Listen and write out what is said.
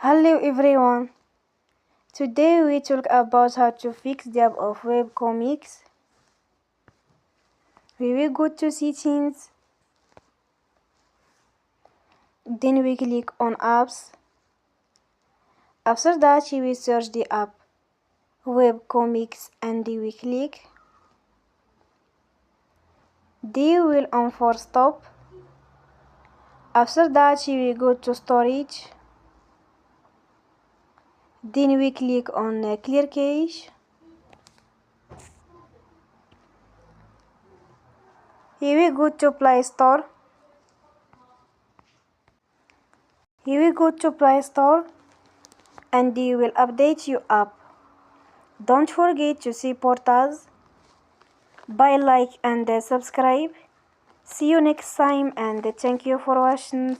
Hello everyone. Today we talk about how to fix the app of webcomics. We will go to settings. Then we click on apps. After that we will search the app webcomics and we click. They will on for stop. After that we will go to storage. Then we click on clear cache. Here we go to Play Store. Here we go to Play Store and you will update your app. Don't forget to support us by like and subscribe. See you next time and thank you for watching.